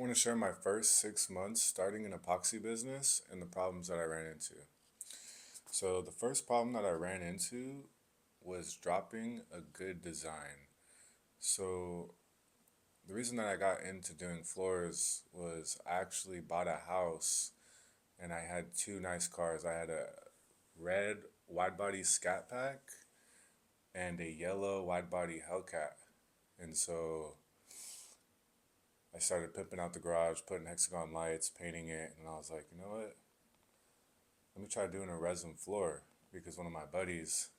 going to share my first 6 months starting an epoxy business and the problems that I ran into. So, the first problem that I ran into was dropping a good design. So, the reason that I got into doing floors was I actually bought a house and I had two nice cars. I had a red wide body Scat Pack and a yellow wide body Hellcat. And so I started pimping out the garage, putting hexagon lights, painting it, and I was like, you know what? Let me try doing a resin floor because one of my buddies,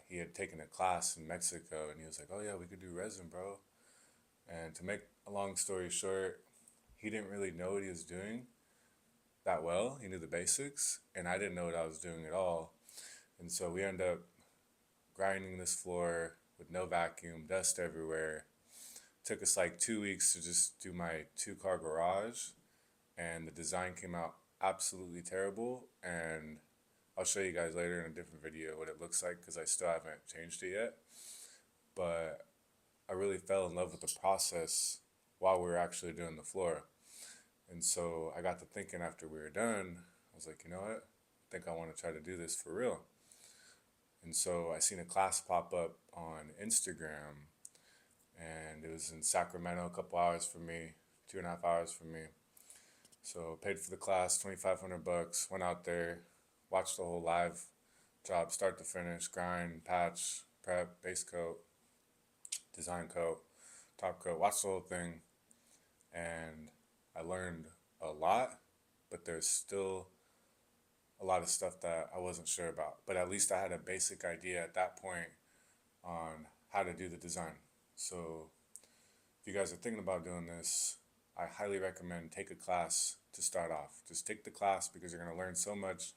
he had taken a class in Mexico and he was like, oh yeah, we could do resin, bro. And to make a long story short, he didn't really know what he was doing that well. He knew the basics, and I didn't know what I was doing at all. And so we ended up grinding this floor with no vacuum, dust everywhere. Took us like 2 weeks to just do my two-car garage, and the design came out absolutely terrible. And I'll show you guys later in a different video what it looks like because I still haven't changed it yet. But I really fell in love with the process while we were actually doing the floor. And so I got to thinking after we were done, I was like, you know what? I think I want to try to do this for real. And so I seen a class pop up on Instagram, and it was in Sacramento, a couple hours for me, 2.5 hours for me. So paid for the class, 2,500 bucks. Went out there, watched the whole live job, start to finish, grind, patch, prep, base coat, design coat, top coat. Watched the whole thing, and I learned a lot. But there's still a lot of stuff that I wasn't sure about. But at least I had a basic idea at that point on how to do the design. So if you guys are thinking about doing this, I highly recommend take a class to start off. Just take the class because you're going to learn so much,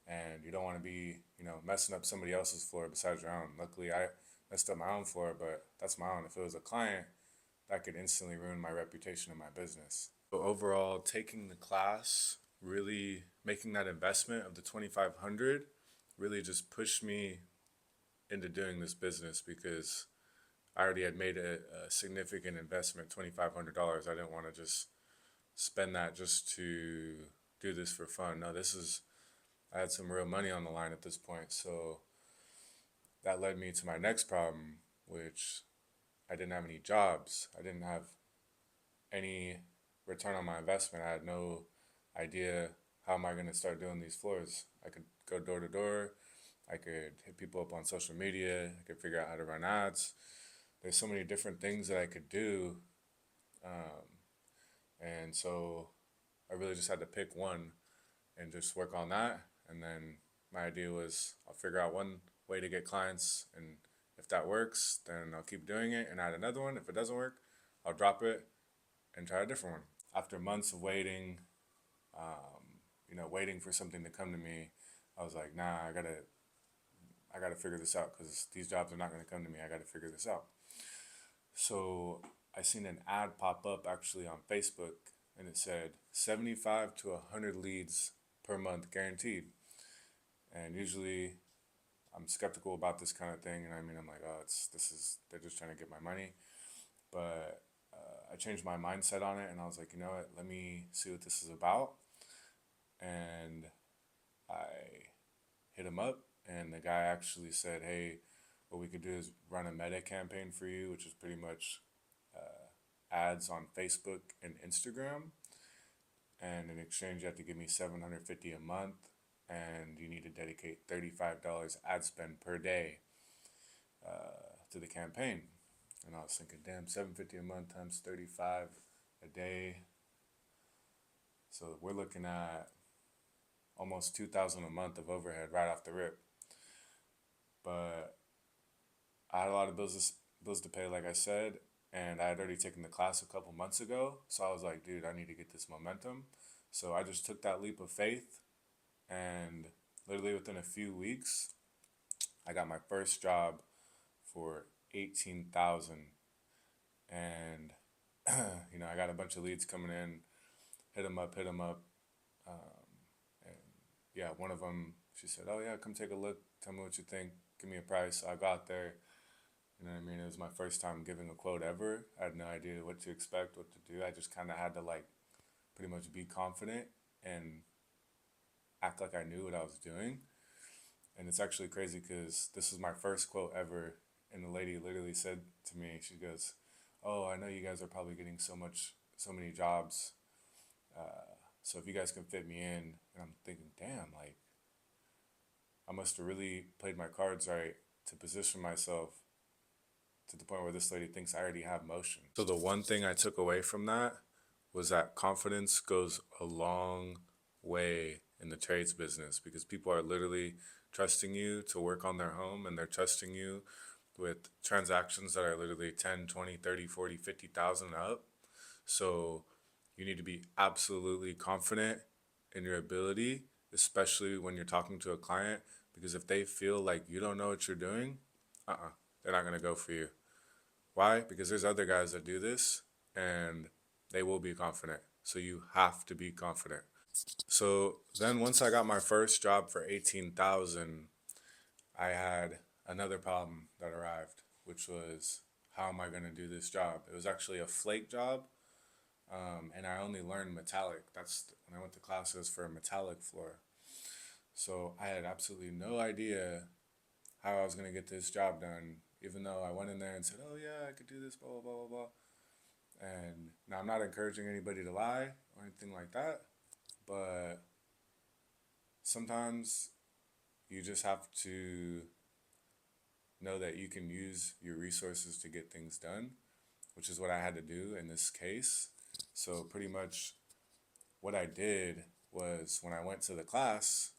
and you don't want to be, messing up somebody else's floor besides your own. Luckily, I messed up my own floor, but that's my own. If it was a client, that could instantly ruin my reputation in my business. So overall, taking the class, really making that investment of the 2,500 really just pushed me into doing this business because I already had made a significant investment, $2,500. I didn't want to just spend that just to do this for fun. No, I had some real money on the line at this point. So that led me to my next problem, which I didn't have any jobs. I didn't have any return on my investment. I had no idea how am I going to start doing these floors. I could go door to door. I could hit people up on social media. I could figure out how to run ads. There's so many different things that I could do. Um, and so I really just had to pick one and just work on that. And then my idea was I'll figure out one way to get clients. And if that works, then I'll keep doing it and add another one. If it doesn't work, I'll drop it and try a different one. After months of waiting, waiting for something to come to me, I was like, nah, I gotta figure this out because these jobs are not gonna come to me. I gotta figure this out. So I seen an ad pop up actually on Facebook, and it said 75 to 100 leads per month guaranteed. And usually I'm skeptical about this kind of thing, and I'm like, oh, they're just trying to get my money. But I changed my mindset on it, and I was like, you know what, let me see what this is about. And I hit him up, and the guy actually said, hey, what we could do is run a meta campaign for you, which is pretty much ads on Facebook and Instagram. And in exchange, you have to give me $750 a month, and you need to dedicate $35 ad spend per day to the campaign. And I was thinking, damn, $750 a month times 35 a day. So we're looking at almost $2,000 a month of overhead right off the rip. But I had a lot of bills to pay, like I said, and I had already taken the class a couple months ago. So I was like, dude, I need to get this momentum. So I just took that leap of faith, and literally within a few weeks, I got my first job for 18,000, and I got a bunch of leads coming in. Hit them up. And yeah, one of them, she said, oh yeah, come take a look. Tell me what you think. Give me a price. So I got there. You know what I mean? It was my first time giving a quote ever. I had no idea what to expect, what to do. I just kind of had to like pretty much be confident and act like I knew what I was doing. And it's actually crazy because this was my first quote ever. And the lady literally said to me, she goes, "Oh, I know you guys are probably getting so many jobs. So if you guys can fit me in," and I'm thinking, damn, like I must have really played my cards right to position myself to the point where this lady thinks I already have motion. So the one thing I took away from that was that confidence goes a long way in the trades business because people are literally trusting you to work on their home, and they're trusting you with transactions that are literally 10, 20, 30, 40, 50,000 up. So you need to be absolutely confident in your ability, especially when you're talking to a client, because if they feel like you don't know what you're doing, they're not going to go for you. Why? Because there's other guys that do this and they will be confident. So you have to be confident. So then once I got my first job for 18,000, I had another problem that arrived, which was how am I going to do this job? It was actually a flake job, and I only learned metallic. When I went to classes for a metallic floor. So I had absolutely no idea how I was going to get this job done, even though I went in there and said, "Oh yeah, I could do this, blah blah blah blah blah." And now I'm not encouraging anybody to lie or anything like that, but sometimes you just have to know that you can use your resources to get things done, which is what I had to do in this case. So pretty much what I did was when I went to the class,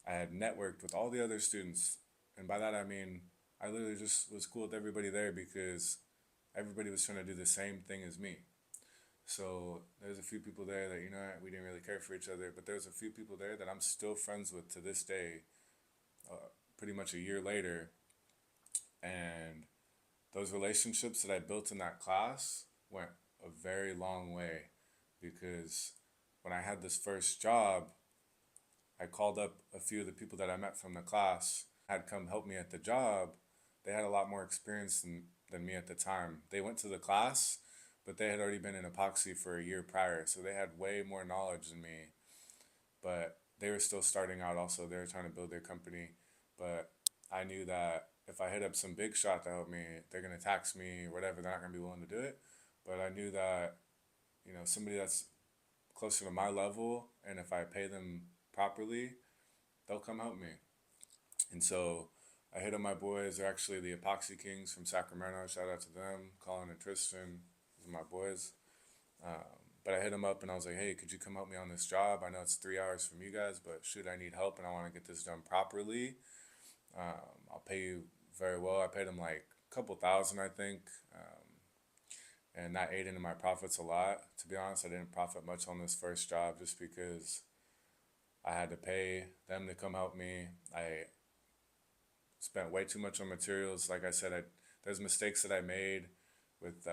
I had networked with all the other students. And by that I mean I literally just was cool with everybody there because everybody was trying to do the same thing as me. So there's a few people there that, we didn't really care for each other, but there's a few people there that I'm still friends with to this day, pretty much a year later. And those relationships that I built in that class went a very long way because when I had this first job, I called up a few of the people that I met from the class, had come help me at the job. They had a lot more experience than me at the time. They went to the class, but they had already been in epoxy for a year prior, so they had way more knowledge than me. But they were still starting out also. They were trying to build their company. But I knew that if I hit up some big shot to help me, they're going to tax me or whatever. They're not going to be willing to do it. But I knew that, somebody that's closer to my level, and if I pay them properly, they'll come help me. And so I hit up my boys. They're actually the Epoxy Kings from Sacramento. Shout out to them. Colin and Tristan. These are my boys. But I hit them up and I was like, "Hey, could you come help me on this job? I know it's 3 hours from you guys, but shoot, I need help and I want to get this done properly. I'll pay you very well." I paid them like a couple thousand, I think. And that ate into my profits a lot. To be honest, I didn't profit much on this first job just because I had to pay them to come help me. I spent way too much on materials. Like I said, there's mistakes that I made with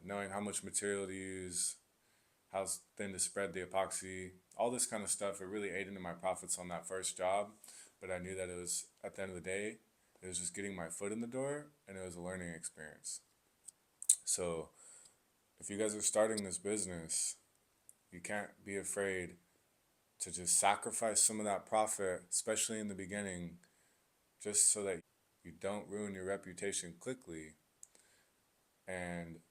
knowing how much material to use, how thin to spread the epoxy, all this kind of stuff. It really ate into my profits on that first job. But I knew that it was, at the end of the day, it was just getting my foot in the door and it was a learning experience. So if you guys are starting this business, you can't be afraid to just sacrifice some of that profit, especially in the beginning, just so that you don't ruin your reputation quickly and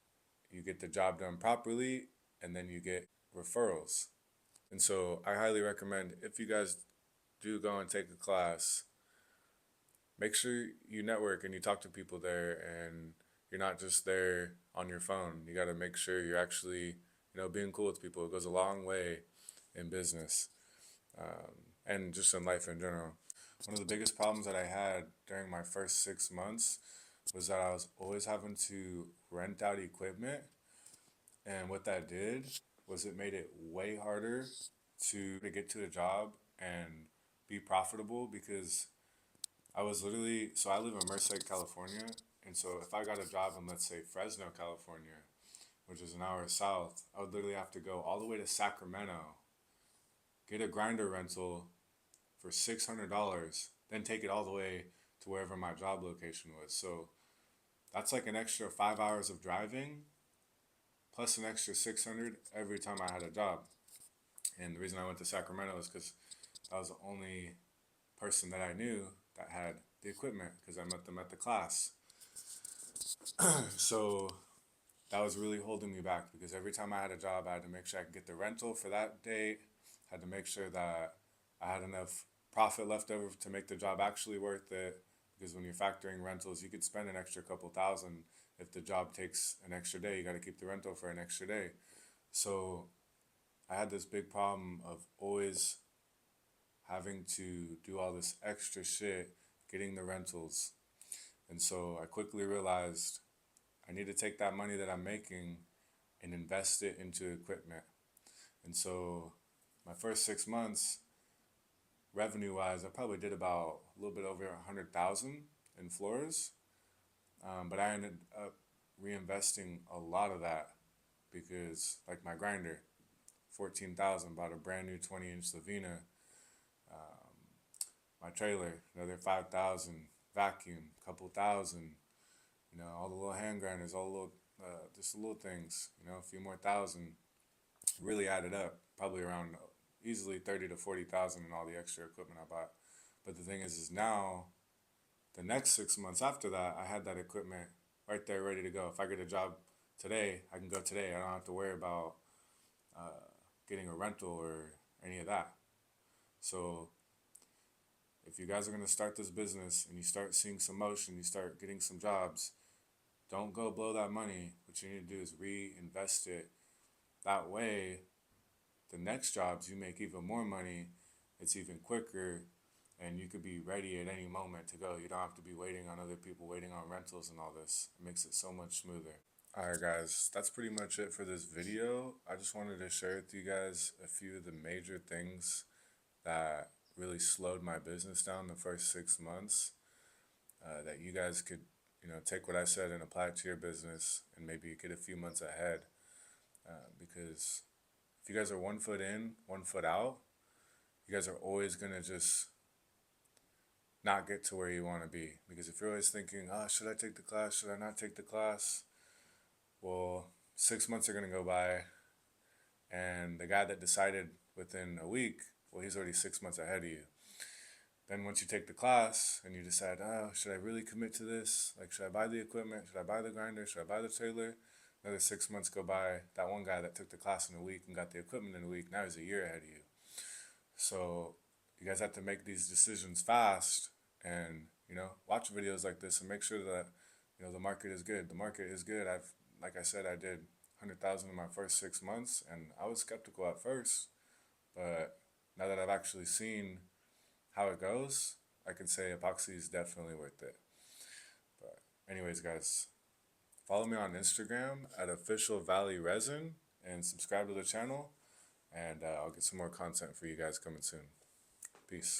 you get the job done properly, and then you get referrals. And so I highly recommend, if you guys do go and take a class, make sure you network and you talk to people there, and you're not just there on your phone. You got to make sure you're actually, being cool with people. It goes a long way in business, and just in life in general. One of the biggest problems that I had during my first 6 months was that I was always having to rent out equipment. And what that did was it made it way harder to get to a job and be profitable because I live in Merced, California. And so if I got a job in, let's say, Fresno, California, which is an hour south, I would literally have to go all the way to Sacramento, get a grinder rental for $600, then take it all the way to wherever my job location was. So That's like an extra 5 hours of driving plus an extra 600 every time I had a job. And the reason I went to Sacramento is because I was the only person that I knew that had the equipment because I met them at the class. So that was really holding me back because every time I had a job, I had to make sure I could get the rental for that date. Had to make sure that I had enough profit left over to make the job actually worth it. Because when you're factoring rentals, you could spend an extra couple thousand. If the job takes an extra day, you got to keep the rental for an extra day. So I had this big problem of always having to do all this extra shit getting the rentals. And so I quickly realized I need to take that money that I'm making and invest it into equipment. And so my first 6 months, revenue wise, I probably did about a little bit over 100,000 in floors. But I ended up reinvesting a lot of that because, like my grinder, 14,000, bought a brand new 20-inch Lavina. My trailer, another 5,000, vacuum, couple thousand, all the little hand grinders, all the little, just the little things, a few more thousand, really added up, probably around easily 30 to 40,000 in all the extra equipment I bought. But the thing is now the next 6 months after that, I had that equipment right there ready to go. If I get a job today, I can go today. I don't have to worry about getting a rental or any of that. So if you guys are going to start this business and you start seeing some motion, you start getting some jobs, don't go blow that money. What you need to do is reinvest it. That way, the next jobs you make even more money, it's even quicker, and you could be ready at any moment to go. You don't have to be waiting on other people, waiting on rentals and all this. It makes it so much smoother. Alright guys, that's pretty much it for this video. I just wanted to share with you guys a few of the major things that really slowed my business down the first 6 months, that you guys could, take what I said and apply it to your business and maybe get a few months ahead. Because if you guys are 1 foot in, 1 foot out, you guys are always going to just not get to where you want to be. Because if you're always thinking, oh, should I take the class? Should I not take the class? Well, 6 months are going to go by, and the guy that decided within a week, well, he's already 6 months ahead of you. Then once you take the class and you decide, oh, should I really commit to this? Like, should I buy the equipment? Should I buy the grinder? Should I buy the trailer? Another 6 months go by. That one guy that took the class in a week and got the equipment in a week, now he's a year ahead of you. So you guys have to make these decisions fast and, watch videos like this and make sure that, the market is good. The market is good. Like I said, I did 100,000 in my first 6 months, and I was skeptical at first, but now that I've actually seen how it goes, I can say epoxy is definitely worth it. But anyways, guys, follow me on Instagram at Official Valley Resin and subscribe to the channel, and I'll get some more content for you guys coming soon. Peace.